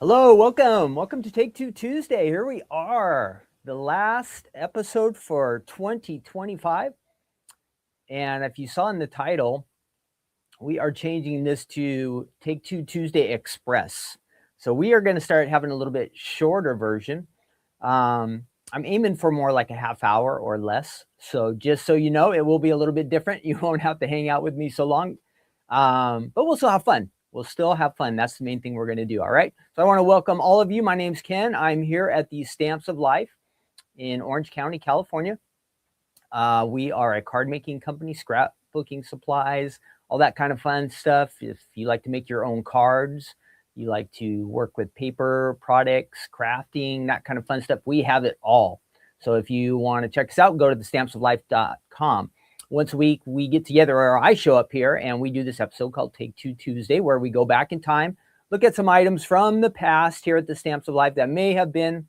Hello, welcome to Take Two Tuesday. Here we are, the last episode for 2025. And if you saw in the title, we are changing this to Take Two Tuesday Express. So we are going to start having a little bit shorter version. I'm aiming for more like a half hour or less. So just so you know, it will be a little bit different. You won't have to hang out with me so long, but we'll still have fun. We'll still have fun. That's the main thing we're going to do. All right. So I want to welcome all of you. My name's Ken. I'm here at the Stamps of Life in Orange County, California. We are a card making company, scrapbooking supplies, all that kind of fun stuff. If you like to make your own cards, you like to work with paper products, crafting, that kind of fun stuff, we have it all. So if you want to check us out, go to thestampsoflife.com. Once a week, we get together, or I show up here, and we do this episode called Take Two Tuesday, where we go back in time, look at some items from the past here at the Stamps of Life that may have been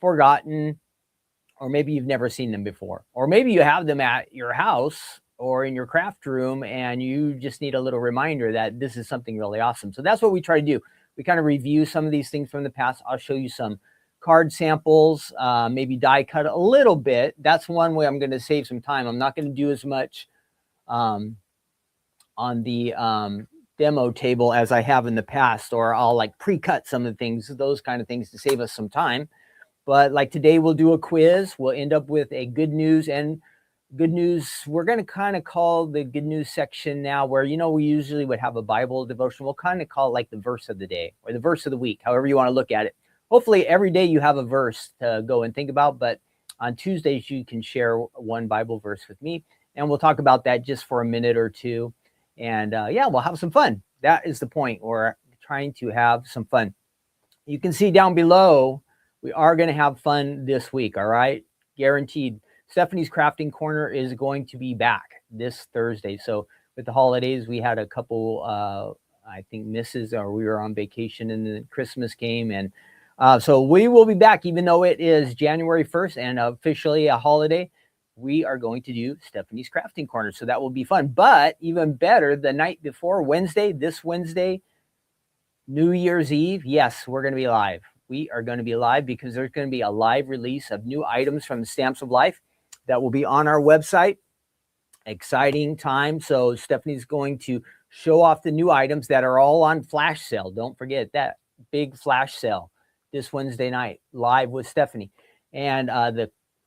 forgotten, or maybe you've never seen them before, or maybe you have them at your house or in your craft room, and you just need a little reminder that this is something really awesome. So that's what we try to do. We kind of review some of these things from the past. I'll show you some card samples, maybe die cut a little bit. That's one way I'm going to save some time. I'm not going to do as much on the demo table as I have in the past, or I'll like pre-cut some of the things, those kind of things, to save us some time. But like today, we'll do a quiz. We'll end up with a good news we're going to kind of call the good news section now, where, we usually would have a Bible devotion. We'll kind of call it like the verse of the day or the verse of the week, however you want to look at it. Hopefully every day you have a verse to go and think about, but on Tuesdays you can share one Bible verse with me, and we'll talk about that just for a minute or two. And we'll have some fun. That is the point. We're trying to have some fun. You can see down below, we are going to have fun this week, all right? Guaranteed. Stephanie's Crafting Corner is going to be back this Thursday. So with the holidays, we had a couple, I think, misses, or we were on vacation and then Christmas came. And so we will be back, even though it is January 1st and officially a holiday. We are going to do Stephanie's Crafting Corner. So that will be fun. But even better, the night before, this Wednesday, New Year's Eve, yes, we're going to be live. We are going to be live because there's going to be a live release of new items from the Stamps of Life that will be on our website. Exciting time. So Stephanie's going to show off the new items that are all on flash sale. Don't forget that big flash sale this Wednesday night, live with Stephanie. And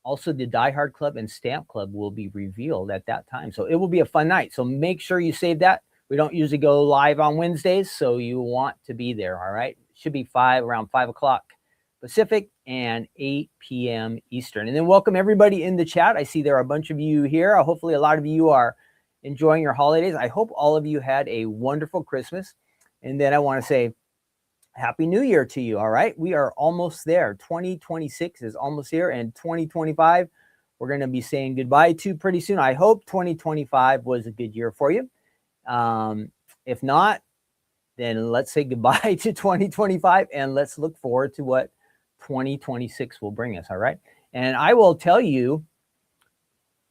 also the Die Hard Club and Stamp Club will be revealed at that time. So it will be a fun night. So make sure you save that. We don't usually go live on Wednesdays, so you want to be there, all right? It should be around 5 o'clock Pacific and 8 p.m. Eastern. And then welcome everybody in the chat. I see there are a bunch of you here. Hopefully a lot of you are enjoying your holidays. I hope all of you had a wonderful Christmas. And then I want to say Happy New Year to you, all right? We are almost there. 2026 is almost here, and 2025 we're going to be saying goodbye to pretty soon. I hope 2025 was a good year for you. If not, then let's say goodbye to 2025 and let's look forward to what 2026 will bring us, all right? And I will tell you,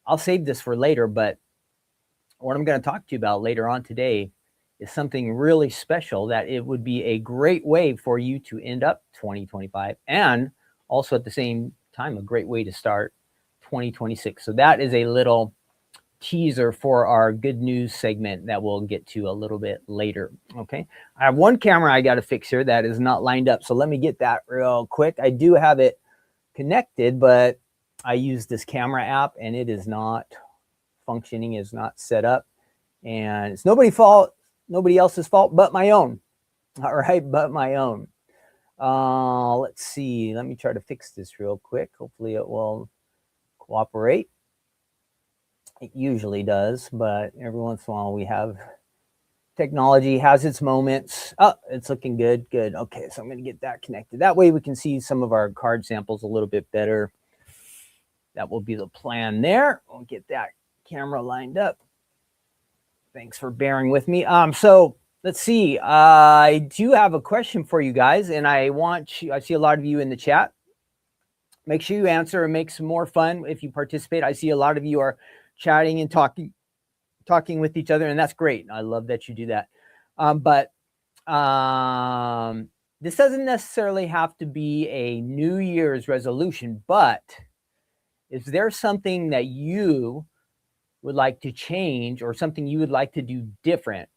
I'll save this for later, but what I'm going to talk to you about later on today is something really special that it would be a great way for you to end up 2025, and also at the same time, a great way to start 2026. So that is a little teaser for our good news segment that we'll get to a little bit later. Okay, I have one camera I got to fix here that is not lined up, so let me get that real quick. I do have it connected, but I use this camera app and it is not functioning, is not set up, and it's nobody else's fault but my own. All right, but my own. Let's see, let me try to fix this real quick. Hopefully it will cooperate. It usually does, but every once in a while we have technology has its moments. Oh, it's looking good. Good. Okay, so I'm going to get that connected. That way we can see some of our card samples a little bit better. That will be the plan there. We'll get that camera lined up. Thanks for bearing with me. So let's see. I do have a question for you guys, and I see a lot of you in the chat. Make sure you answer and make some more fun if you participate. I see a lot of you are chatting and talking with each other, and that's great. I love that you do that. But this doesn't necessarily have to be a New Year's resolution, but is there something that you would like to change or something you would like to do different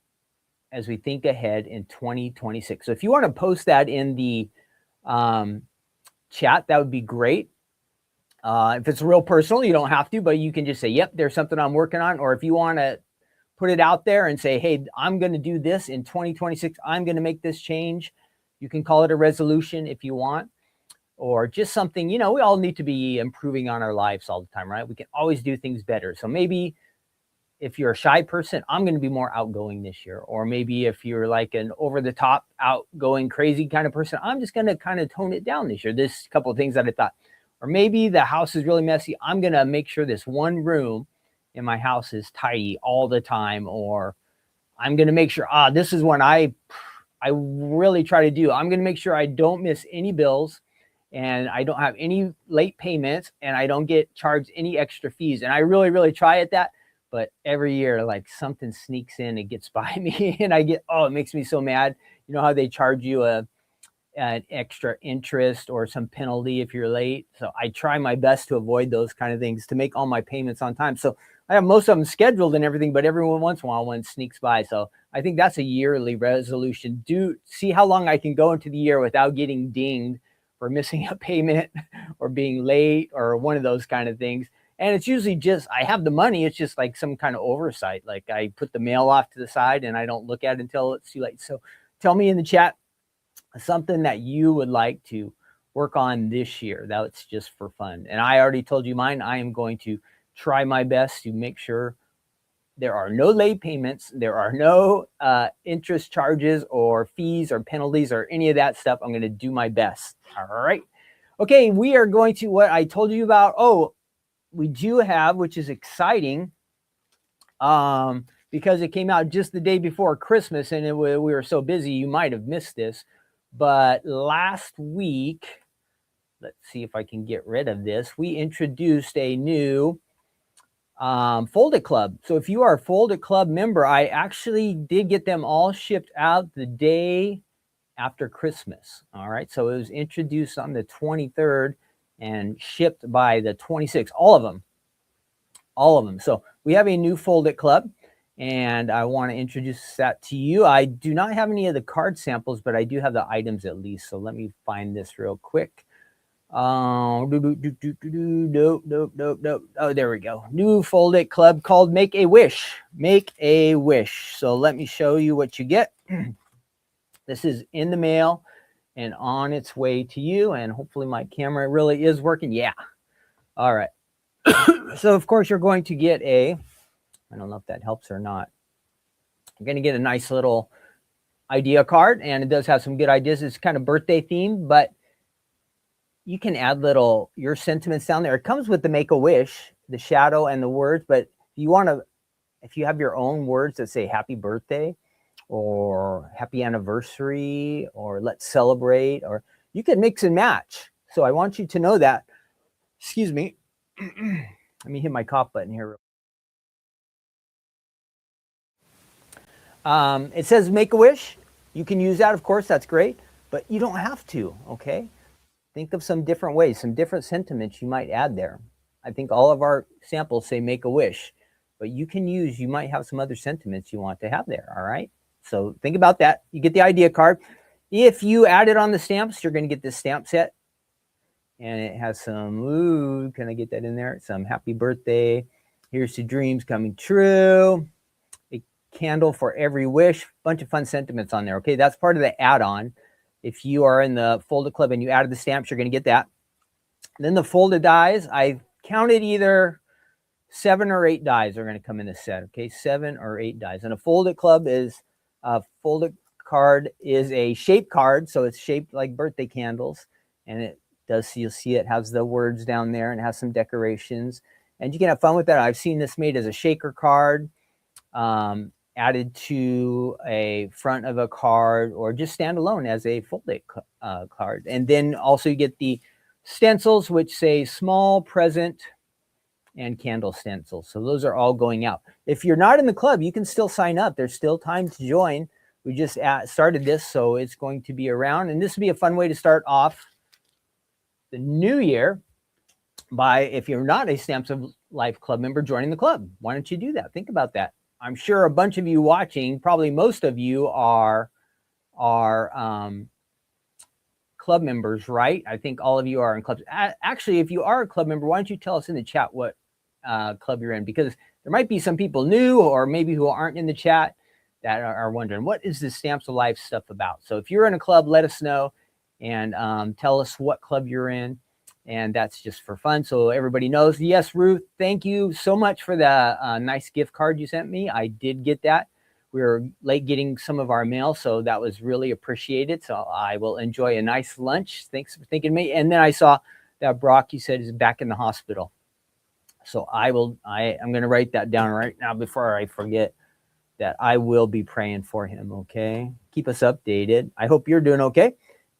as we think ahead in 2026? So if you want to post that in the chat, that would be great. If it's real personal, you don't have to, but you can just say, yep, there's something I'm working on. Or if you want to put it out there and say, hey, I'm going to do this in 2026. I'm going to make this change. You can call it a resolution if you want, or just something, we all need to be improving on our lives all the time, right? We can always do things better. So maybe if you're a shy person, I'm going to be more outgoing this year. Or maybe if you're like an over the top, outgoing, crazy kind of person, I'm just going to kind of tone it down this year. This couple of things that I thought. Or maybe the house is really messy. I'm going to make sure this one room in my house is tidy all the time. Or I'm going to make sure, this is one I really try to do. I'm going to make sure I don't miss any bills and I don't have any late payments and I don't get charged any extra fees. And I really, really try at that. But every year, like something sneaks in, it gets by me and I get, it makes me so mad. You know how they charge you an extra interest or some penalty if you're late. So I try my best to avoid those kind of things, to make all my payments on time. So I have most of them scheduled and everything, but every once in a while one sneaks by. So I think that's a yearly resolution. See how long I can go into the year without getting dinged for missing a payment or being late or one of those kind of things. And it's usually just, I have the money. It's just like some kind of oversight. Like I put the mail off to the side and I don't look at it until it's too late. So tell me in the chat something that you would like to work on this year. That's just for fun. And I already told you mine. I am going to try my best to make sure there are no late payments. There are no interest charges or fees or penalties or any of that stuff. I'm going to do my best. All right. Okay. We are going to what I told you about. We do have, which is exciting, because it came out just the day before Christmas and we were so busy, you might have missed this. But last week, let's see if I can get rid of this. We introduced a new Fold It Club. So if you are a Fold It Club member, I actually did get them all shipped out the day after Christmas. All right. So it was introduced on the 23rd and shipped by the 26th. All of them. So we have a new Fold It Club. And I want to introduce that to you. I do not have any of the card samples, but I do have the items at least. So let me find this real quick. Nope. Oh, there we go. New Fold It Club called Make a Wish. Make a Wish. So let me show you what you get. This is in the mail and on its way to you. And hopefully my camera really is working. Yeah. All right. So of course you're going to get I don't know if that helps or not. You're going to get a nice little idea card, and it does have some good ideas. It's kind of birthday themed, but you can add your sentiments down there. It comes with the Make-A-Wish, the shadow and the words, but if you have your own words that say happy birthday or happy anniversary or let's celebrate, or you can mix and match. So I want you to know that. Excuse me. Let me hit my cough button here. It says make a wish. You can use that, of course, that's great, but you don't have to, okay? Think of some different ways, some different sentiments you might add there. I think all of our samples say make a wish, but you might have some other sentiments you want to have there, all right? So think about that. You get the idea card. If you add it on the stamps, you're going to get this stamp set, and it has some, can I get that in there? Some happy birthday. Here's to dreams coming true. Candle for every wish, bunch of fun sentiments on there. Okay, that's part of the add-on. If you are in the Fold It Club and you added the stamps, you're going to get that. And then the folded dies, I counted either 7 or 8 dies are going to come in this set. Okay, 7 or 8 dies. And a Fold It Club Fold It card is a shape card, so it's shaped like birthday candles, and you'll see it has the words down there and it has some decorations, and you can have fun with that. I've seen this made as a shaker card, added to a front of a card, or just stand alone as a Fold It card. And then also you get the stencils, which say small present and candle stencils. So those are all going out. If you're not in the club, you can still sign up. There's still time to join. We just started this, so it's going to be around. And this would be a fun way to start off the new year by, if you're not a Stamps of Life Club member, joining the club. Why don't you do that? Think about that. I'm sure a bunch of you watching, probably most of you are club members, right? I think all of you are in clubs. Actually, if you are a club member, why don't you tell us in the chat what club you're in? Because there might be some people new or maybe who aren't in the chat that are wondering, what is this Stamps of Life stuff about? So if you're in a club, let us know and tell us what club you're in. And that's just for fun, so everybody knows. Yes, Ruth, thank you so much for the nice gift card you sent me. I did get that. We were late getting some of our mail, so that was really appreciated. So I will enjoy a nice lunch. Thanks for thinking of me. And then I saw that Brock, you said, is back in the hospital. So I'm going to write that down right now before I forget that I will be praying for him, okay? Keep us updated. I hope you're doing okay.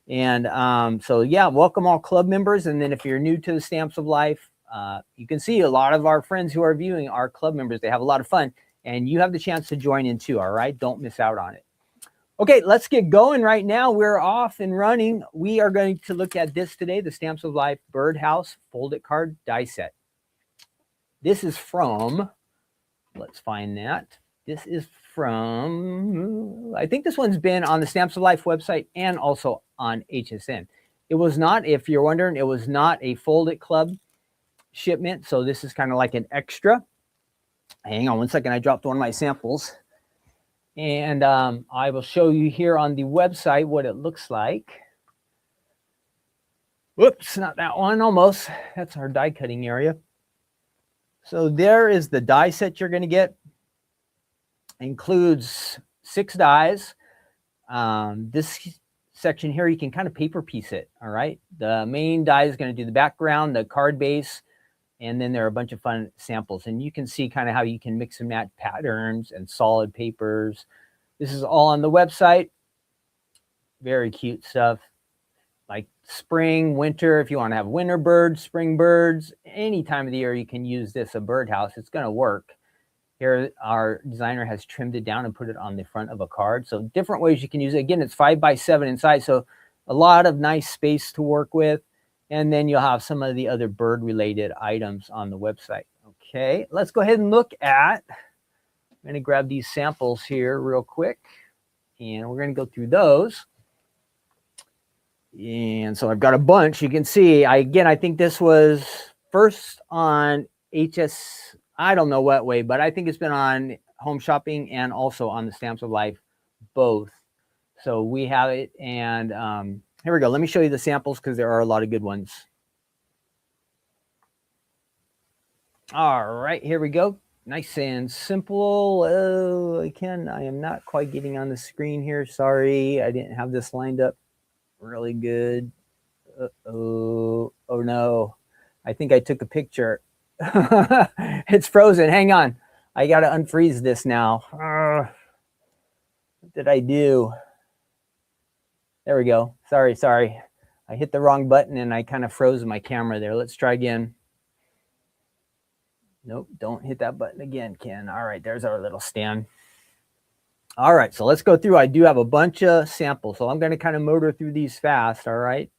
And so, yeah, welcome all club members. And then if you're new to the Stamps of Life, you can see a lot of our friends who are viewing are club members. They have a lot of fun. And you have the chance to join in too, all right? Don't miss out on it. Okay, let's get going right now. We're off and running. We are going to look at this today, the Stamps of Life Birdhouse Folded Card Die Set. This is from, let's find that. This is from, I think this one's been on the Stamps of Life website and also on HSN. It was not, if you're wondering, it was not a Folded Club shipment. So this is kind of like an extra. Hang on one second. I dropped one of my samples. And I will show you here on the website what it looks like. Whoops, not that one, almost. That's our die cutting area. So there is the die set you're going to get. Includes 6 dies. This section here, you can kind of paper piece it, all right? The main die is going to do the background, the card base, and then there are a bunch of fun samples. And you can see kind of how you can mix and match patterns and solid papers. This is all on the website. Very cute stuff. Like spring, winter, if you want to have winter birds, spring birds, any time of the year you can use this, a birdhouse. It's going to work. Here, our designer has trimmed it down and put it on the front of a card. So different ways you can use it. Again, it's 5x7 in size, so a lot of nice space to work with. And then you'll have some of the other bird-related items on the website. Okay, let's go ahead and look at, I'm going to grab these samples here real quick. And we're going to go through those. And so I've got a bunch. You can see, I think this was first on I don't know what way, but I think it's been on Home Shopping and also on the Stamps of Life, both. So we have it, and here we go. Let me show you the samples because there are a lot of good ones. All right, here we go. Nice and simple. I am not quite getting on the screen here. Sorry, I didn't have this lined up really good. Oh no. I think I took a picture. It's frozen. Hang on. I got to unfreeze this now. What did I do? There we go. Sorry. I hit the wrong button and I kind of froze my camera there. Let's try again. Nope, don't hit that button again, Ken. All right, there's our little stand. All right, so let's go through. I do have a bunch of samples, so I'm going to kind of motor through these fast, all right?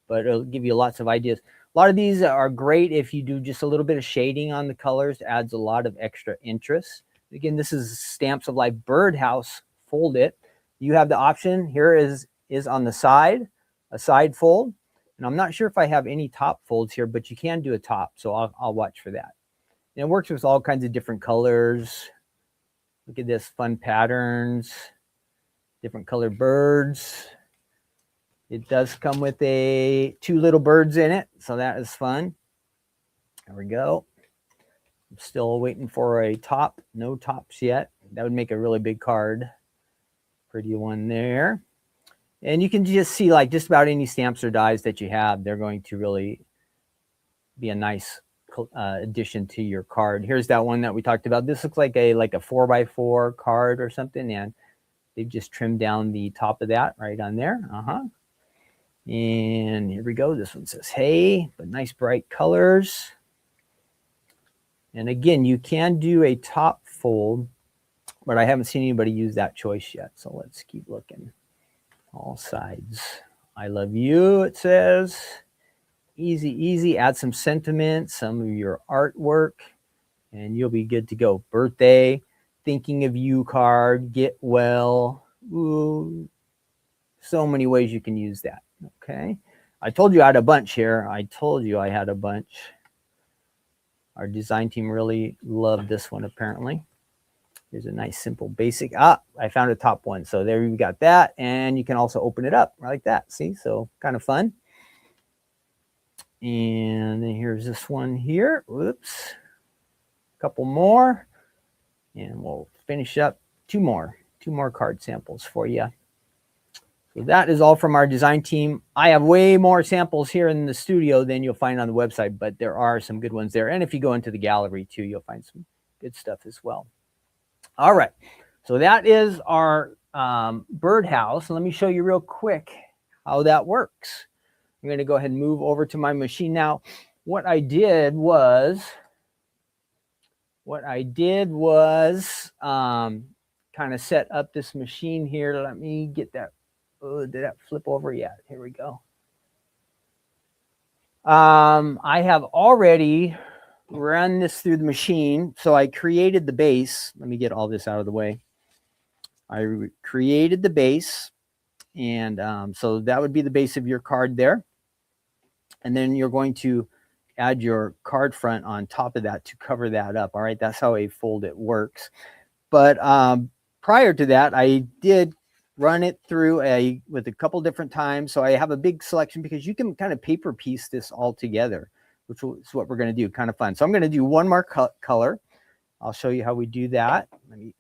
But it'll give you lots of ideas. A lot of these are great if you do just a little bit of shading on the colors. Adds a lot of extra interest. Again, this is Stamps of Life Birdhouse Fold It. You have the option here is on the side, a side fold. And I'm not sure if I have any top folds here, but you can do a top, so I'll watch for that. And it works with all kinds of different colors. Look at this, fun patterns, different colored birds. It does come with 2 little birds in it, so that is fun. There we go. I'm still waiting for a top. No tops yet. That would make a really big card. Pretty one there. And you can just see like just about any stamps or dies that you have, they're going to really be a nice addition to your card. Here's that one that we talked about. This looks like a 4x4 card or something, and they've just trimmed down the top of that right on there. And here we go. This one says hey, but nice bright colors. And again, you can do a top fold but I haven't seen anybody use that choice yet. So let's keep looking. All sides. I love you, it says. Easy, easy. Add some sentiment, some of your artwork, and you'll be good to go. Birthday, thinking of you card, get well. Ooh, so many ways you can use that. Okay. I told you I had a bunch here. I told you I had a bunch. Our design team really loved this one, apparently. Here's a nice, simple, basic. I found a top one. So there you got that. And you can also open it up like that. See? So kind of fun. And then here's this one here. Whoops. A couple more. And we'll finish up two more card samples for you. So that is all from our design team. I have way more samples here in the studio than you'll find on the website, but there are some good ones there. And if you go into the gallery too, you'll find some good stuff as well. All right. So that is our birdhouse. Let me show you real quick how that works. I'm going to go ahead and move over to my machine now. What I did was kind of set up this machine here. Let me get that. Oh, did that flip over yet? Here we go. I have already run this through the machine. So I created the base. Let me get all this out of the way. I created the base. And so that would be the base of your card there. And then you're going to add your card front on top of that to cover that up. All right, that's how a fold it works. But prior to that, I did run it through with a couple different times. So I have a big selection because you can kind of paper piece this all together, which is what we're going to do. Kind of fun. So I'm going to do one more color. I'll show you how we do that. Let me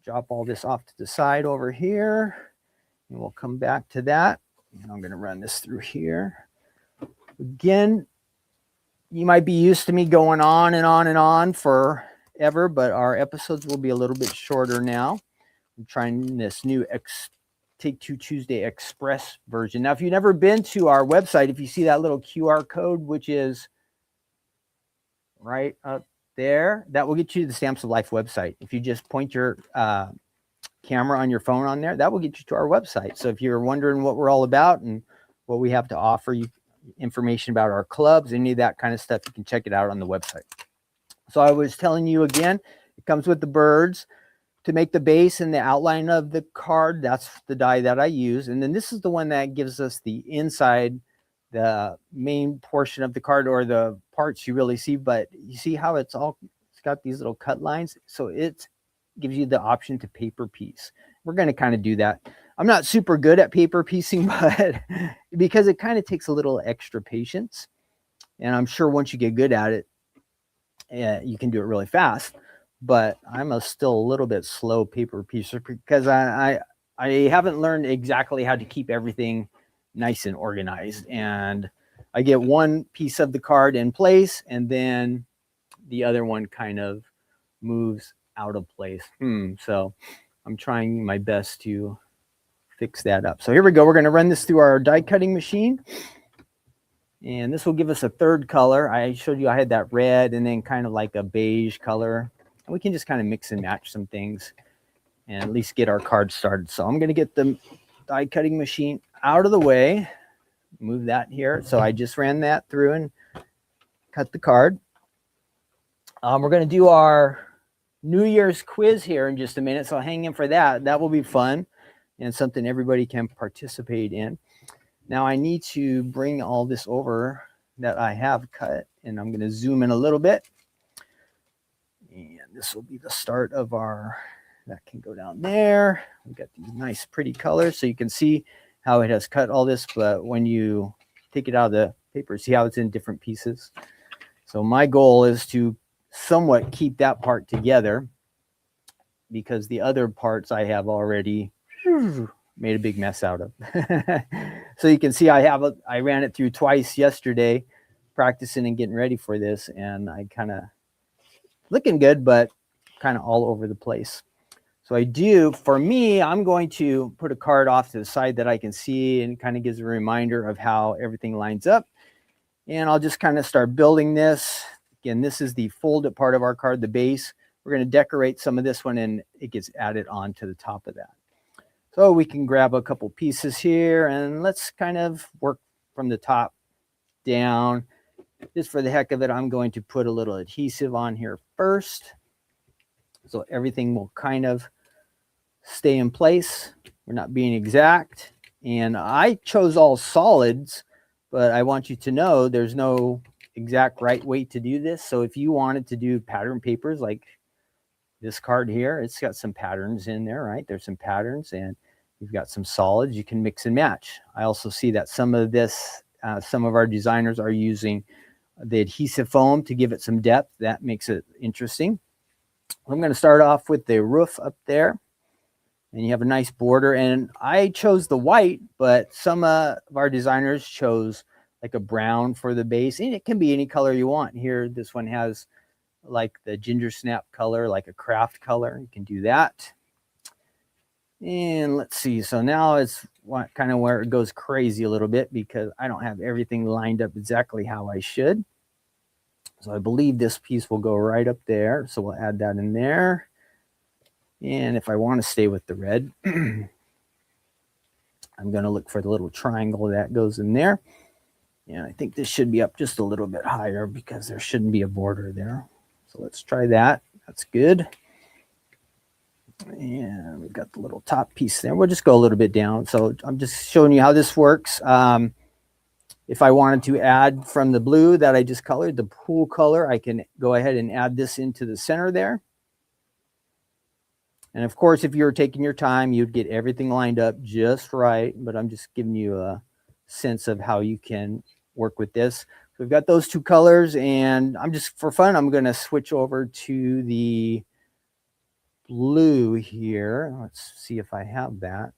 drop all this off to the side over here, and we'll come back to that. And I'm going to run this through here. Again, you might be used to me going on and on and on forever, but our episodes will be a little bit shorter now. I'm trying this new Take Two Tuesday Express version. Now, if you've never been to our website, if you see that little QR code, which is right up there, that will get you to the Stamps of Life website. If you just point your camera on your phone on there, that will get you to our website. So if you're wondering what we're all about and what we have to offer you, information about our clubs, any of that kind of stuff, you can check it out on the website. So I was telling you again, it comes with the birds. To make the base and the outline of the card, that's the die that I use. And then this is the one that gives us the inside, the main portion of the card, or the parts you really see. But you see how it's got these little cut lines. So it gives you the option to paper piece. We're going to kind of do that. I'm not super good at paper piecing, but because it kind of takes a little extra patience. And I'm sure once you get good at it, you can do it really fast. But I'm still a little bit slow paper piecer because I haven't learned exactly how to keep everything nice and organized. And I get one piece of the card in place, and then the other one kind of moves out of place. So I'm trying my best to fix that up. So here we go. We're going to run this through our die cutting machine. And this will give us a third color. I showed you I had that red and then kind of like a beige color. And we can just kind of mix and match some things and at least get our card started. So I'm going to get the die cutting machine out of the way. Move that here. So I just ran that through and cut the card. We're going to do our New Year's quiz here in just a minute. So hang in for that. That will be fun and something everybody can participate in. Now I need to bring all this over that I have cut, and I'm going to zoom in a little bit. And this will be the start of that can go down there. We've got these nice pretty colors, so you can see how it has cut all this, but when you take it out of the paper, see how it's in different pieces. So my goal is to somewhat keep that part together because the other parts I have already made a big mess out of. So you can see I ran it through twice yesterday, practicing and getting ready for this, and I kind of looking good, but kind of all over the place. So for me, I'm going to put a card off to the side that I can see and kind of gives a reminder of how everything lines up. And I'll just kind of start building this. Again, this is the folded part of our card, the base. we're going to decorate some of this one and it gets added on to the top of that. So we can grab a couple pieces here and let's kind of work from the top down. Just for the heck of it, I'm going to put a little adhesive on here first, so everything will kind of stay in place. We're not being exact. And I chose all solids, but I want you to know there's no exact right way to do this. So if you wanted to do pattern papers like this card here, it's got some patterns in there, right? There's some patterns and you've got some solids you can mix and match. I also see that some of this, some of our designers are using the adhesive foam to give it some depth. That makes it interesting. I'm going to start off with the roof up there. And you have a nice border. And I chose the white, but some of our designers chose like a brown for the base. And it can be any color you want. Here, this one has like the ginger snap color, like a craft color. You can do that. And let's see. So now it's kind of where it goes crazy a little bit because I don't have everything lined up exactly how I should. So I believe this piece will go right up there. So we'll add that in there. And if I want to stay with the red, I'm going to look for the little triangle that goes in there. And I think this should be up just a little bit higher because there shouldn't be a border there. So let's try that. That's good. And we've got the little top piece there. We'll just go a little bit down. So I'm just showing you how this works. If I wanted to add from the blue that I just colored, the pool color, I can go ahead and add this into the center there. And of course, if you were taking your time, you'd get everything lined up just right. But I'm just giving you a sense of how you can work with this. So we've got those two colors, and I'm just, for fun, I'm going to switch over to the blue here. Let's see if I have that.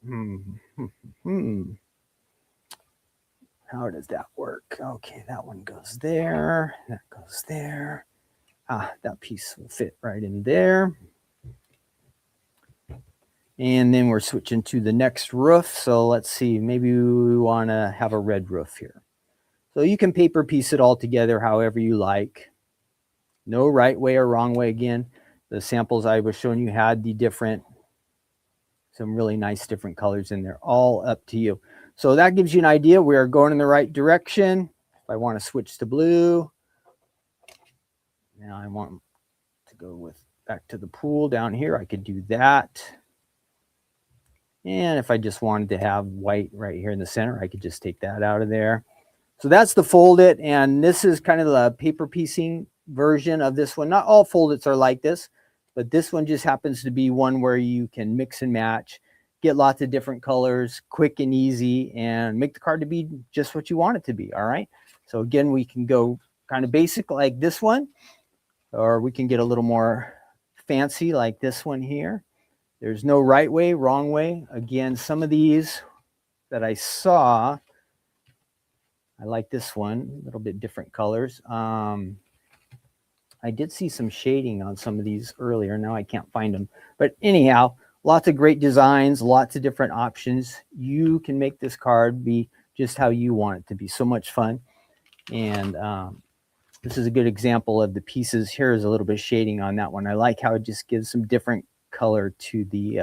How does that work? Okay, that one goes there. That goes there. That piece will fit right in there. And then we're switching to the next roof. So let's see, maybe we want to have a red roof here. So you can paper piece it all together however you like. No right way or wrong way. Again, the samples I was showing you had the different, some really nice different colors in there, all up to you. So that gives you an idea. We are going in the right direction. If I want to switch to blue, now I want to go with back to the pool down here, I could do that. And if I just wanted to have white right here in the center, I could just take that out of there. So that's the fold it. And this is kind of the paper piecing version of this one. Not all fold its are like this, but this one just happens to be one where you can mix and match, get lots of different colors, quick and easy, and make the card to be just what you want it to be. All right. So again, we can go kind of basic like this one, or we can get a little more fancy like this one here. There's no right way, wrong way. Again, some of these that I saw, I like this one, a little bit different colors. I did see some shading on some of these earlier. Now I can't find them. But anyhow, lots of great designs, lots of different options. You can make this card be just how you want it to be. So much fun. And this is a good example of the pieces. Here's a little bit of shading on that one. I like how it just gives some different color to the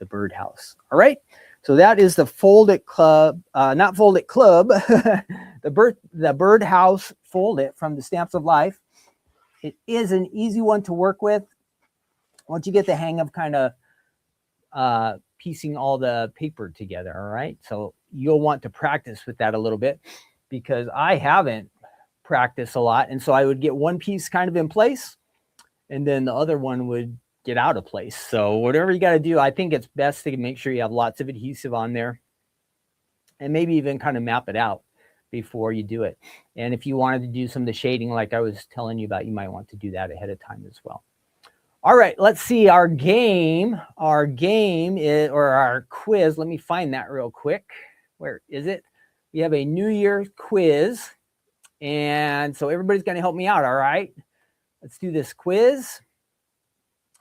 birdhouse. All right. So that is the Fold It Club, not Fold It Club, the Birdhouse Fold It from the Stamps of Life. It is an easy one to work with once you get the hang of kind of piecing all the paper together. All right. So you'll want to practice with that a little bit because I haven't practiced a lot. And so I would get one piece kind of in place and then the other one would get out of place. So whatever you got to do, I think it's best to make sure you have lots of adhesive on there and maybe even kind of map it out before you do it. And if you wanted to do some of the shading like I was telling you about, you might want to do that ahead of time as well. All right, let's see our game. Our game is, or our quiz. Let me find that real quick. Where is it? We have a New Year quiz. And so everybody's going to help me out. All right, let's do this quiz.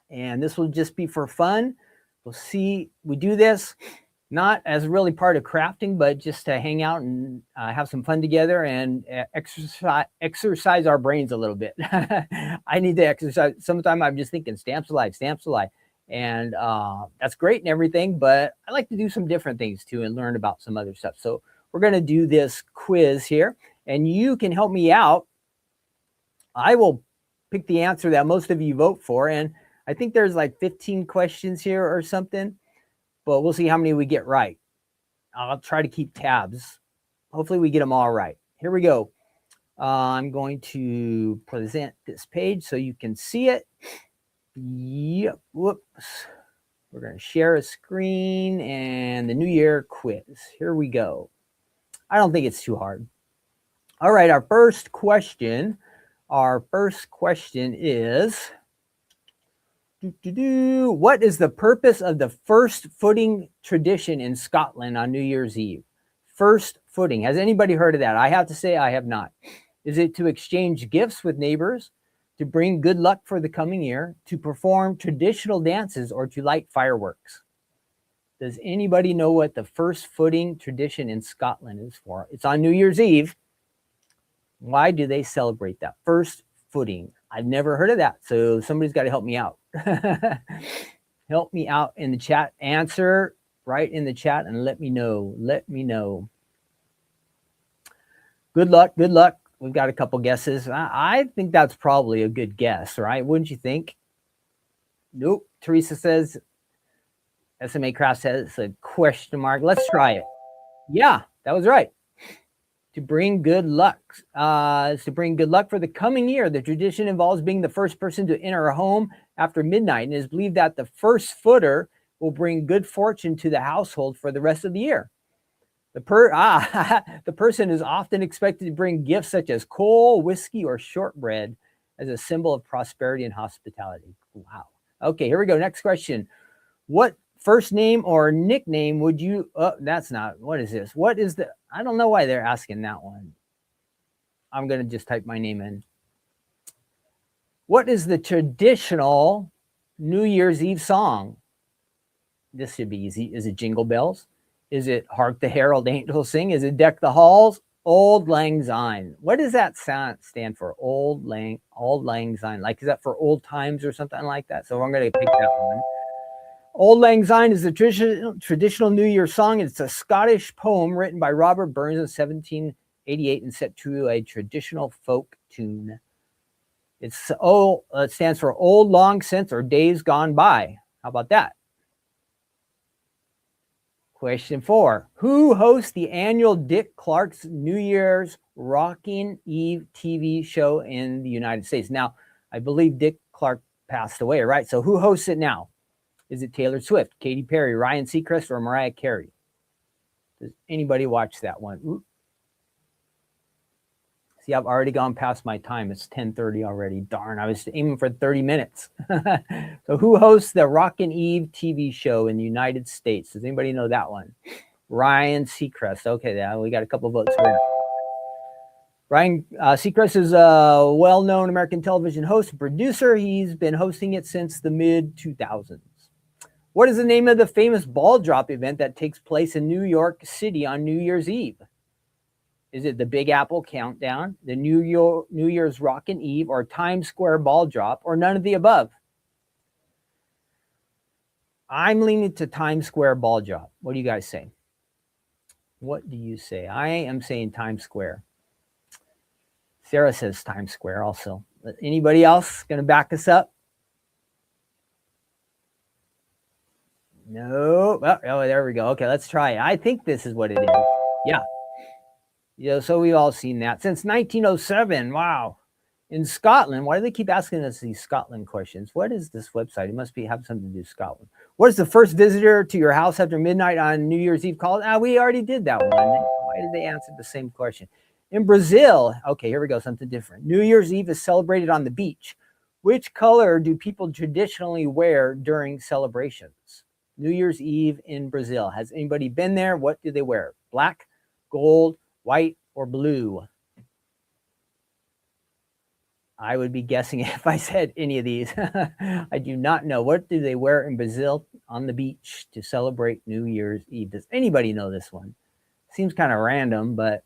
And this will just be for fun. We'll see. We do this. not as really part of crafting, but just to hang out and have some fun together and exercise our brains a little bit. I need to exercise. Sometimes I'm just thinking stamps alive, stamps alive. And that's great and everything, but I like to do some different things too and learn about some other stuff. So we're going to do this quiz here, and you can help me out. I will pick the answer that most of you vote for, and I think there's like 15 questions here or something, but we'll see how many we get right. I'll try to keep tabs. Hopefully we get them all right. Here we go. I'm going to present this page so you can see it. Yep. Whoops. We're going to share a screen and the New Year quiz. Here we go. I don't think it's too hard. All right. Our first question is, what is the purpose of the first footing tradition in Scotland on New Year's Eve? First footing. Has anybody heard of that? I have to say I have not. Is it to exchange gifts with neighbors, to bring good luck for the coming year, to perform traditional dances, or to light fireworks? Does anybody know what the first footing tradition in Scotland is for? It's on New Year's Eve. Why do they celebrate that? First footing. I've never heard of that, so somebody's got to help me out. Help me out in the chat. Answer right in the chat and let me know. Let me know. Good luck. Good luck. We've got a couple guesses. I think that's probably a good guess, right? Wouldn't you think? Nope. Teresa says, SMA Craft says a question mark. Let's try it. Yeah, that was right. To bring good luck. Is to bring good luck for the coming year. The tradition involves being the first person to enter a home after midnight, and it is believed that the first footer will bring good fortune to the household for the rest of the year. The person is often expected to bring gifts such as coal, whiskey, or shortbread as a symbol of prosperity and hospitality. Wow. Okay, here we go. Next question. What first name or nickname would you, that's not, what is this? What is the, I don't know why they're asking that one. I'm going to just type my name in. What is the traditional New Year's Eve song? This should be easy. Is it Jingle Bells? Is it Hark the Herald Angels Sing? Is it Deck the Halls? Auld Lang Syne. What does that stand for? Auld Lang Syne. Like, is that for old times or something like that? So I'm going to pick that one. Auld Lang Syne is the traditional New Year song. It's a Scottish poem written by Robert Burns in 1788 and set to a traditional folk tune. It stands for Old Long Since or Days Gone By. How about that? Question 4. Who hosts the annual Dick Clark's New Year's Rockin' Eve TV show in the United States? Now, I believe Dick Clark passed away, right? So who hosts it now? Is it Taylor Swift, Katy Perry, Ryan Seacrest, or Mariah Carey? Does anybody watch that one? Ooh. See, I've already gone past my time. It's 10:30 already. Darn, I was aiming for 30 minutes. So who hosts the Rockin' Eve TV show in the United States? Does anybody know that one? Ryan Seacrest. Okay, we got a couple votes for that. Ryan Seacrest is a well-known American television host and producer. He's been hosting it since the mid-2000s. What is the name of the famous ball drop event that takes place in New York City on New Year's Eve? Is it the Big Apple Countdown, the New Year's Rockin' Eve, or Times Square ball drop, or none of the above? I'm leaning to Times Square ball drop. What do you guys say? What do you say? I am saying Times Square. Sarah says Times Square also. Anybody else going to back us up? No. Oh, there we go. Okay, let's try it. I think this is what it is. Yeah. Yeah, so we've all seen that. Since 1907, wow. In Scotland, why do they keep asking us these Scotland questions? What is this website? It must have something to do with Scotland. What is the first visitor to your house after midnight on New Year's Eve called? We already did that one. Why did they answer the same question? In Brazil, okay, here we go, something different. New Year's Eve is celebrated on the beach. Which color do people traditionally wear during celebrations? New Year's Eve in Brazil. Has anybody been there? What do they wear? Black, gold, white, or blue? I would be guessing if I said any of these. I do not know. What do they wear in Brazil on the beach to celebrate New Year's Eve? Does anybody know this one? Seems kind of random, but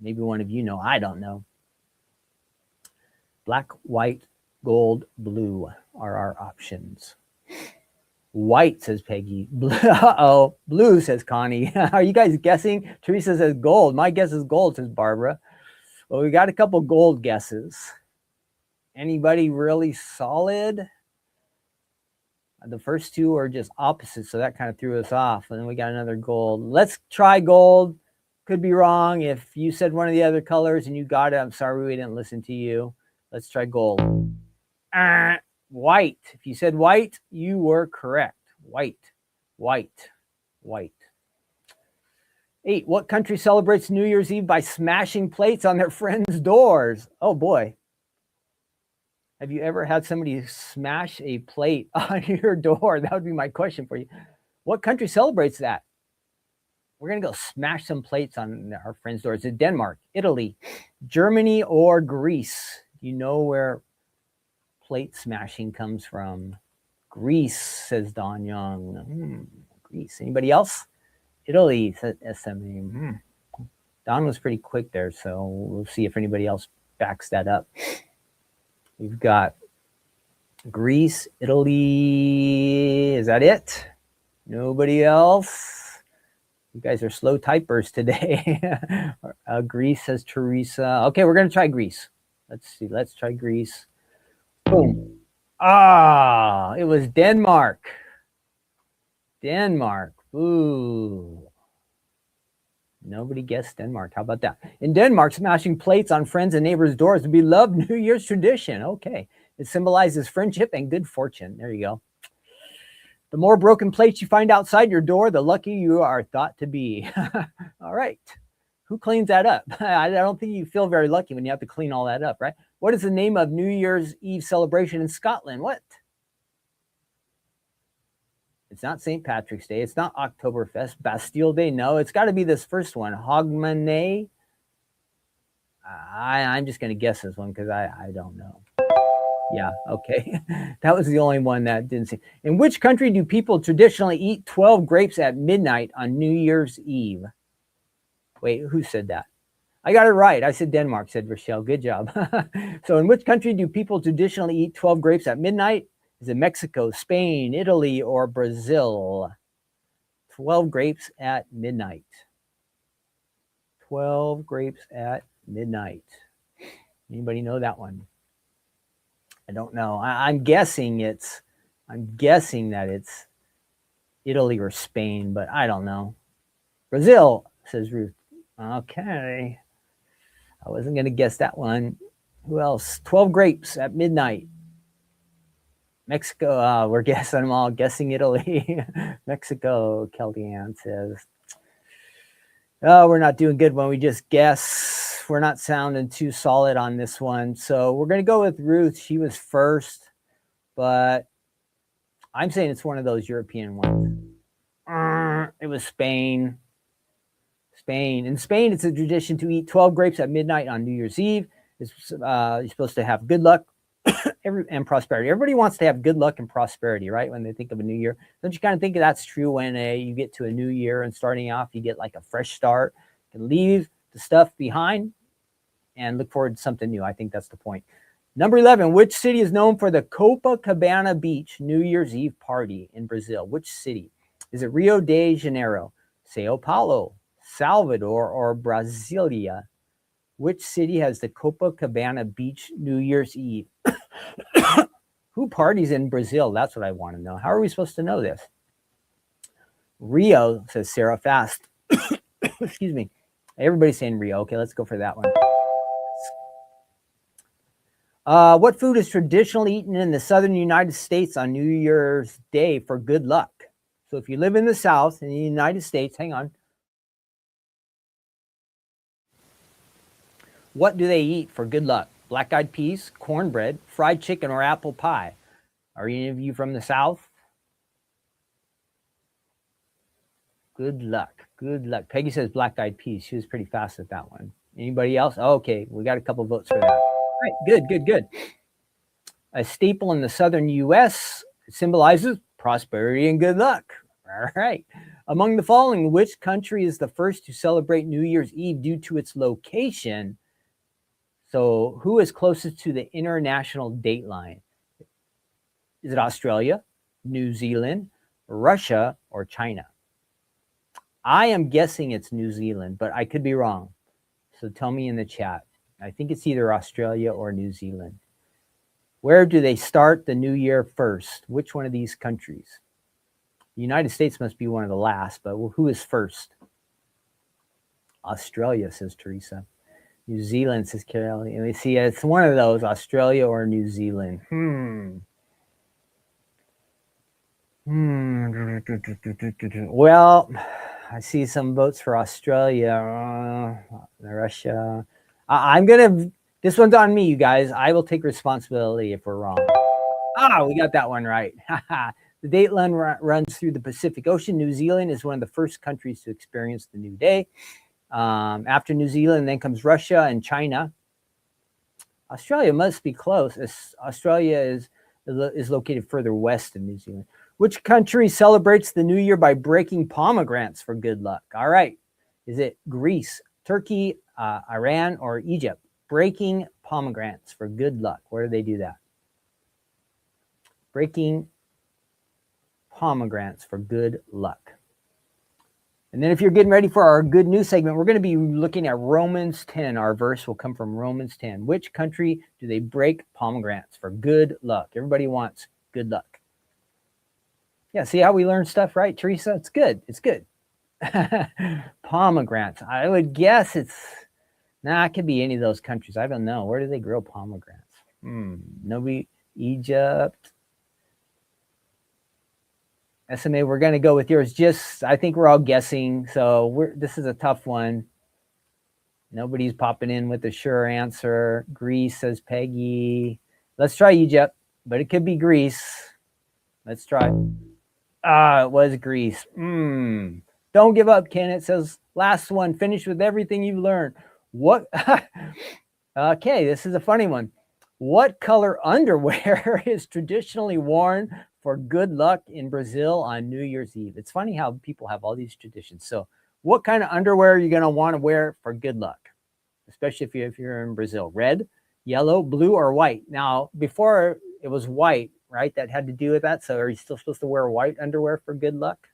maybe one of you know. I don't know. Black, white, gold, blue are our options. White, says Peggy. Uh-oh. Blue, says Connie. Are you guys guessing? Teresa says gold. My guess is gold, says Barbara. Well, we got a couple gold guesses. Anybody really solid? The first two are just opposites, so that kind of threw us off. And then we got another gold. Let's try gold. Could be wrong. If you said one of the other colors and you got it, I'm sorry we didn't listen to you. Let's try gold. White. If you said white, you were correct. White, white, white. 8. What country celebrates New Year's Eve by smashing plates on their friends' doors? Oh boy. Have you ever had somebody smash a plate on your door? That would be my question for you. What country celebrates that? We're going to go smash some plates on our friends' doors. Is it Denmark, Italy, Germany, or Greece? You know where plate smashing comes from? Greece, says Don Young. Greece. Anybody else? Italy, says SMA. Don was pretty quick there, so we'll see if anybody else backs that up. We've got Greece, Italy. Is that it? Nobody else? You guys are slow typers today. Greece, says Teresa. Okay, we're going to try Greece. Let's see. Let's try Greece. Boom. Ah, it was Denmark. Denmark. Ooh. Nobody guessed Denmark. How about that? In Denmark, smashing plates on friends and neighbors' doors is a beloved New Year's tradition. Okay. It symbolizes friendship and good fortune. There you go. The more broken plates you find outside your door, the luckier you are thought to be. All right. Who cleans that up? I don't think you feel very lucky when you have to clean all that up, right? What is the name of New Year's Eve celebration in Scotland? What? It's not St. Patrick's Day. It's not Oktoberfest. Bastille Day. No, it's got to be this first one. Hogmanay. I'm just going to guess this one because I don't know. Yeah, okay. That was the only one that didn't see. In which country do people traditionally eat 12 grapes at midnight on New Year's Eve? Wait, who said that? I got it right. I said Denmark, said Rochelle. Good job. So in which country do people traditionally eat 12 grapes at midnight? Is it Mexico, Spain, Italy, or Brazil? 12 grapes at midnight. 12 grapes at midnight. Anybody know that one? I don't know. I'm guessing that it's Italy or Spain, but I don't know. Brazil, says Ruth. Okay. I wasn't going to guess that one. Who else? 12 grapes at midnight. Mexico, we're guessing them all, guessing Italy. Mexico, Kellyanne says. Oh, we're not doing good when we just guess. We're not sounding too solid on this one. So we're going to go with Ruth. She was first, but I'm saying it's one of those European ones. It was Spain. Spain. In Spain, it's a tradition to eat 12 grapes at midnight on New Year's Eve. You're supposed to have good luck and prosperity. Everybody wants to have good luck and prosperity, right? When they think of a new year. Don't you kind of think that's true when you get to a new year and starting off, you get like a fresh start, you can leave the stuff behind and look forward to something new. I think that's the point. Number 11, which city is known for the Copacabana Beach New Year's Eve party in Brazil? Which city? Is it Rio de Janeiro, Sao Paulo, Salvador, or Brasilia? Which city has the Copacabana Beach New Year's Eve? Who parties in Brazil? That's what I want to know. How are we supposed to know this? Rio, says Sarah Fast. Excuse me. Everybody's saying Rio. Okay, let's go for that one. What food is traditionally eaten in the southern United States on New Year's Day for good luck? So if you live in the South in the United States, hang on. What do they eat for good luck? Black-eyed peas, cornbread, fried chicken, or apple pie? Are any of you from the South? Good luck. Good luck. Peggy says black-eyed peas. She was pretty fast at that one. Anybody else? Oh, okay, we got a couple votes for that. Right, good. A staple in the southern U.S. symbolizes prosperity and good luck. All right. Among the following, which country is the first to celebrate New Year's Eve due to its location? So, who is closest to the international date line? Is it Australia, New Zealand, Russia, or China? I am guessing it's New Zealand, but I could be wrong. So tell me in the chat. I think it's either Australia or New Zealand. Where do they start the new year first? Which one of these countries? The United States must be one of the last, but who is first? Australia, says Teresa. New Zealand, says Carol. Let me see. It's one of those, Australia or New Zealand. Well, I see some votes for Australia, Russia. I'm going to, this one's on me, you guys. I will take responsibility if we're wrong. We got that one right. The date line runs through the Pacific Ocean. New Zealand is one of the first countries to experience the new day. After New Zealand, then comes Russia and China. Australia must be close. Australia is located further west of New Zealand. Which country celebrates the new year by breaking pomegranates for good luck? All right. Is it Greece, Turkey, Iran, or Egypt? Breaking pomegranates for good luck. Where do they do that? Breaking pomegranates for good luck. And then if you're getting ready for our good news segment, we're going to be looking at Romans 10. Our verse will come from Romans 10. Which country do they break pomegranates for good luck? Everybody wants good luck. Yeah, see how we learn stuff, right, Teresa? It's good. It's good. Pomegranates. I would guess it could be any of those countries. I don't know. Where do they grow pomegranates? Nobody. Egypt. SMA, we're going to go with yours. I think we're all guessing. So this is a tough one. Nobody's popping in with a sure answer. Greece, says Peggy. Let's try Egypt, but it could be Greece. Let's try. It was Greece. Don't give up, Ken. It says, last one, finish with everything you've learned. What? Okay, this is a funny one. What color underwear is traditionally worn for good luck in Brazil on New Year's Eve? It's funny how people have all these traditions. So what kind of underwear are you going to want to wear for good luck? Especially if you're in Brazil. Red, yellow, blue, or white? Now, before it was white, right? That had to do with that. So are you still supposed to wear white underwear for good luck?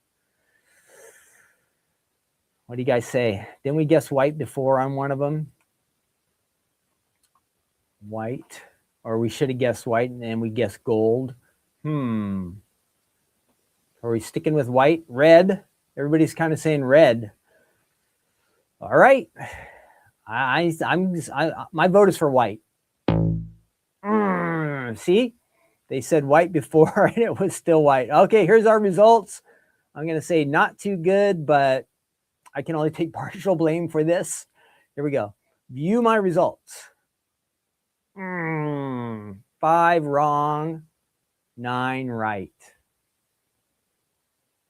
What do you guys say? Didn't we guess white before on one of them? White. Or we should have guessed white and then we guessed gold. Are we sticking with white? Red? Everybody's kind of saying red. All right. My vote is for white. See? They said white before and it was still white. Okay, here's our results. I'm going to say not too good, but I can only take partial blame for this. Here we go. View my results. 5 wrong, 9 right.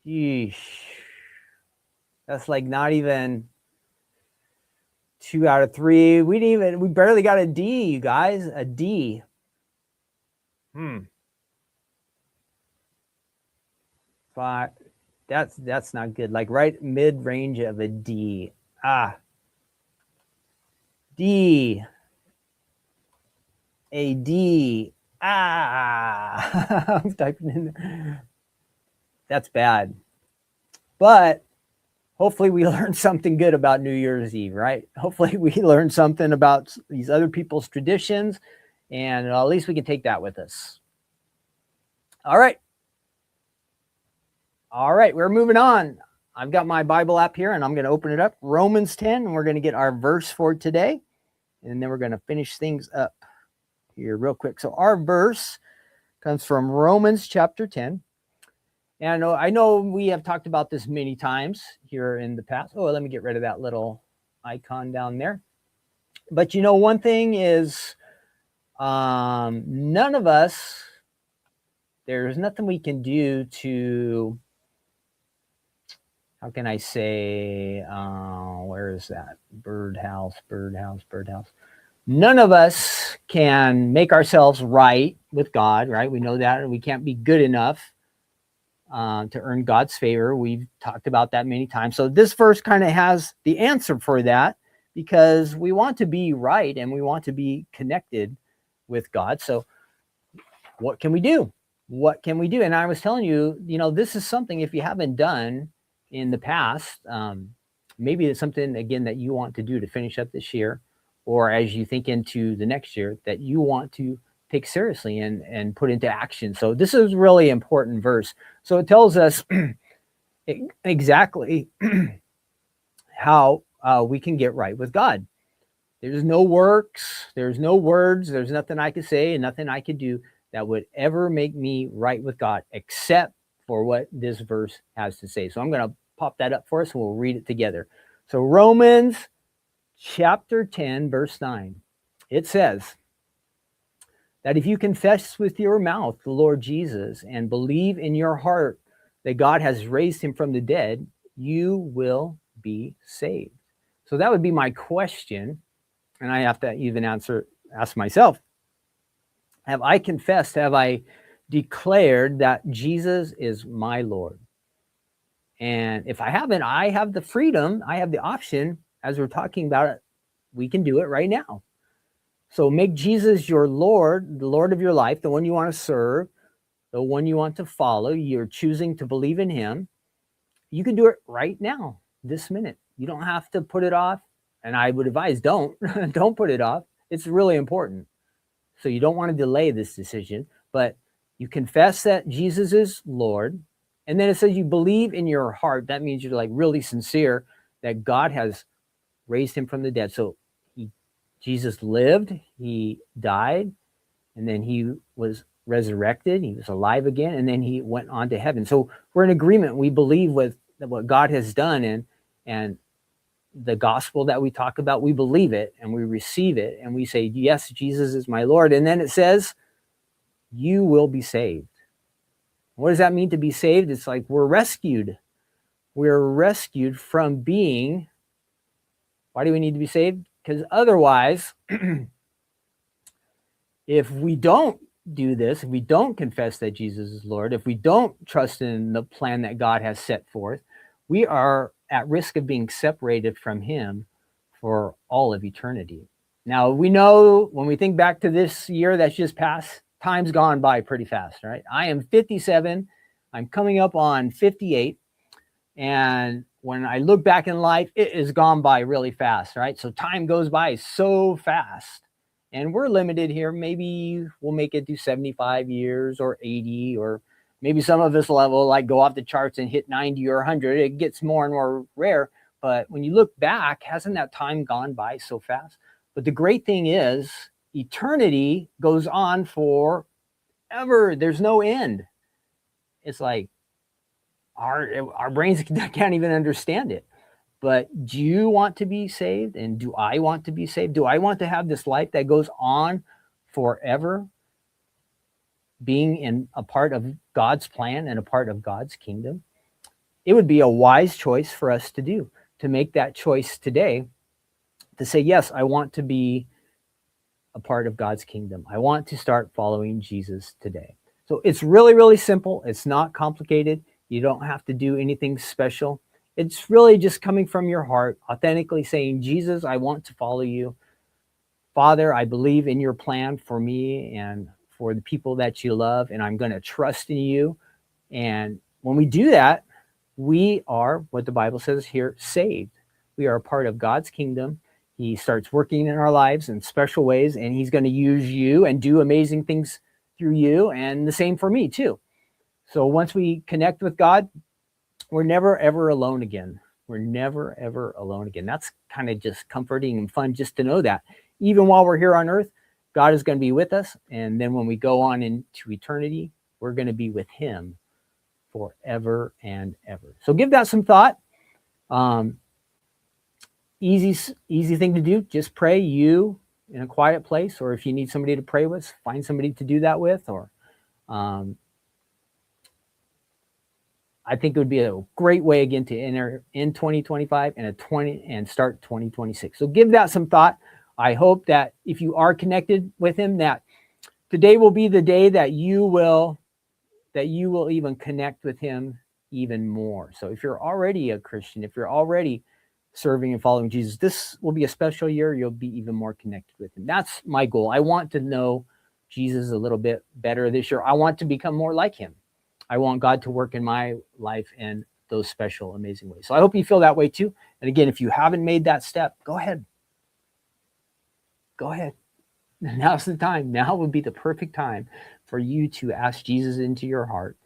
Yeesh. That's like not even 2 out of 3. We barely got a D, you guys. A D. Five. That's not good. Like right mid-range of a D. D. A D. I'm typing in there. That's bad. But hopefully we learned something good about New Year's Eve, right? Hopefully we learned something about these other people's traditions, and at least we can take that with us. All right. All right, we're moving on. I've got my Bible app here, and I'm going to open it up. Romans 10, and we're going to get our verse for today, and then we're going to finish things up here real quick. So our verse comes from Romans chapter 10. And I know we have talked about this many times here in the past. Oh, let me get rid of that little icon down there. But you know, one thing is none of us, there's nothing we can do to, how can I say, where is that? Birdhouse. None of us can make ourselves right with God, right? We know that, and we can't be good enough to earn God's favor. We've talked about that many times. So this verse kind of has the answer for that, because we want to be right and we want to be connected with God. So what can we do? What can we do? And I was telling you, this is something, if you haven't done in the past, maybe it's something, again, that you want to do to finish up this year, or as you think into the next year, that you want to take seriously and put into action. So this is a really important verse. So it tells us exactly how we can get right with God. There's no works, there's no words, there's nothing I could say and nothing I could do that would ever make me right with God, except for what this verse has to say. So I'm going to pop that up for us and we'll read it together. So Romans chapter 10, verse 9, it says that if you confess with your mouth the Lord Jesus and believe in your heart that God has raised him from the dead, you will be saved. So that would be my question. And I have to even ask myself, have I confessed, have I declared that Jesus is my Lord? And if I haven't, I have the freedom, I have the option, as we're talking about it, we can do it right now. So make Jesus your Lord, the Lord of your life, the one you want to serve, the one you want to follow. You're choosing to believe in him. You can do it right now, this minute. You don't have to put it off. And I would advise, don't put it off. It's really important. So you don't want to delay this decision, but you confess that Jesus is Lord. And then it says you believe in your heart. That means you're like really sincere that God has raised him from the dead. So Jesus lived, he died, and then he was resurrected. He was alive again, and then he went on to heaven. So we're in agreement. We believe with what God has done, and the gospel that we talk about, we believe it and we receive it and we say, yes, Jesus is my Lord. And then it says, you will be saved. What does that mean to be saved? It's like we're rescued. We're rescued from being. Why do we need to be saved? Because otherwise, if we don't do this, if we don't confess that Jesus is Lord, if we don't trust in the plan that God has set forth, we are at risk of being separated from him for all of eternity. Now, we know when we think back to this year that's just passed, time's gone by pretty fast, right? I am 57. I'm coming up on 58. And when I look back in life, it has gone by really fast, right? So time goes by so fast. And we're limited here. Maybe we'll make it to 75 years or 80, or maybe some of us will like go off the charts and hit 90 or 100. It gets more and more rare. But when you look back, hasn't that time gone by so fast? But the great thing is eternity goes on forever. There's no end. It's like our brains can't even understand it. But do you want to be saved? And do I want to be saved? Do I want to have this life that goes on forever, being in a part of God's plan and a part of God's kingdom? It would be a wise choice for us to do, to make that choice today, to say, yes, I want to be a part of God's kingdom. I want to start following Jesus today. So it's really, really simple. It's not complicated. You don't have to do anything special. It's really just coming from your heart, authentically saying, Jesus, I want to follow you. Father, I believe in your plan for me and for the people that you love, and I'm going to trust in you. And when we do that, we are, what the Bible says here, saved. We are a part of God's kingdom. He starts working in our lives in special ways, and he's going to use you and do amazing things through you, and the same for me too. So once we connect with God, we're never, ever alone again. We're never, ever alone again. That's kind of just comforting and fun just to know that. Even while we're here on earth, God is going to be with us. And then when we go on into eternity, we're going to be with him forever and ever. So give that some thought. Easy thing to do. Just pray you in a quiet place, or if you need somebody to pray with, find somebody to do that with, or I think it would be a great way again to enter in 2025 and start 2026. So give that some thought. I hope that if you are connected with him, that today will be the day that you will even connect with him even more. So if you're already a Christian, if you're already serving and following Jesus, this will be a special year. You'll be even more connected with him. That's my goal. I want to know Jesus a little bit better this year. I want to become more like him. I want God to work in my life in those special, amazing ways. So I hope you feel that way too. And again, if you haven't made that step, go ahead. Go ahead. Now's the time. Now would be the perfect time for you to ask Jesus into your heart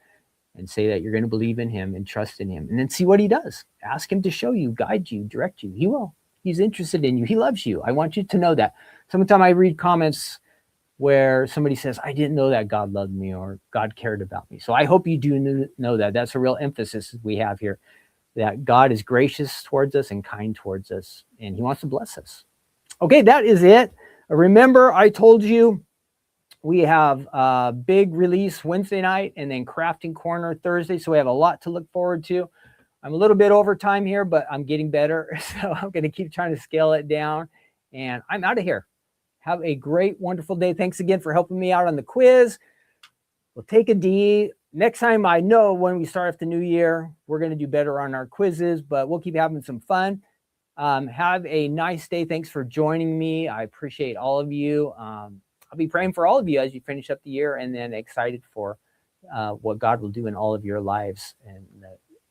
and say that you're going to believe in him and trust in him, and then see what he does. Ask him to show you, guide you, direct you. He will. He's interested in you. He loves you. I want you to know that. Sometimes I read comments where somebody says, I didn't know that God loved me or God cared about me. So I hope you do know that. That's a real emphasis we have here, that God is gracious towards us and kind towards us, and he wants to bless us. Okay, that is it. Remember, I told you we have a big release Wednesday night and then Crafting Corner Thursday. So we have a lot to look forward to. I'm a little bit over time here, but I'm getting better. So I'm going to keep trying to scale it down. And I'm out of here. Have a great, wonderful day. Thanks again for helping me out on the quiz. We'll take a D. Next time, I know when we start off the new year, we're going to do better on our quizzes, but we'll keep having some fun. Have a nice day. Thanks for joining me. I appreciate all of you. I'll be praying for all of you as you finish up the year, and then excited for what God will do in all of your lives in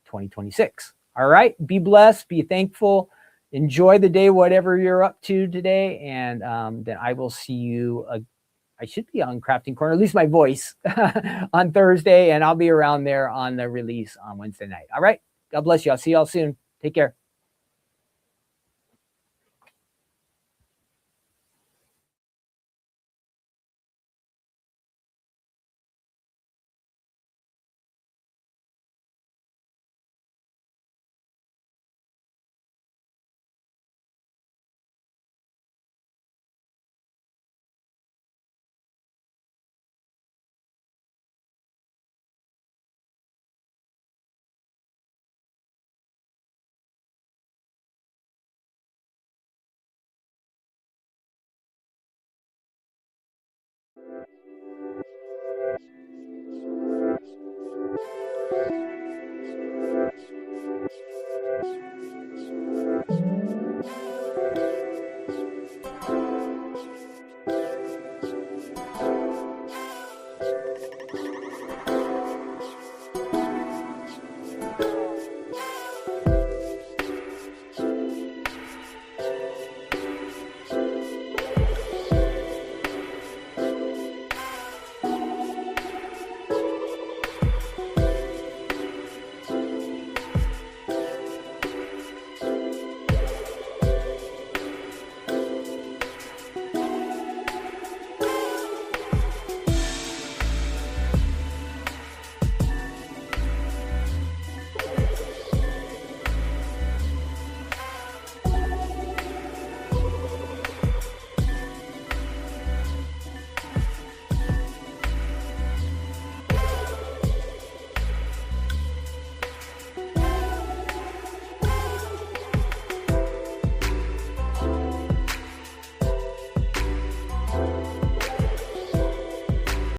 2026. All right. Be blessed. Be thankful. Enjoy the day, whatever you're up to today. And then I will see you. I should be on Crafting Corner, at least my voice, on Thursday. And I'll be around there on the release on Wednesday night. All right. God bless you. I'll see y'all soon. Take care.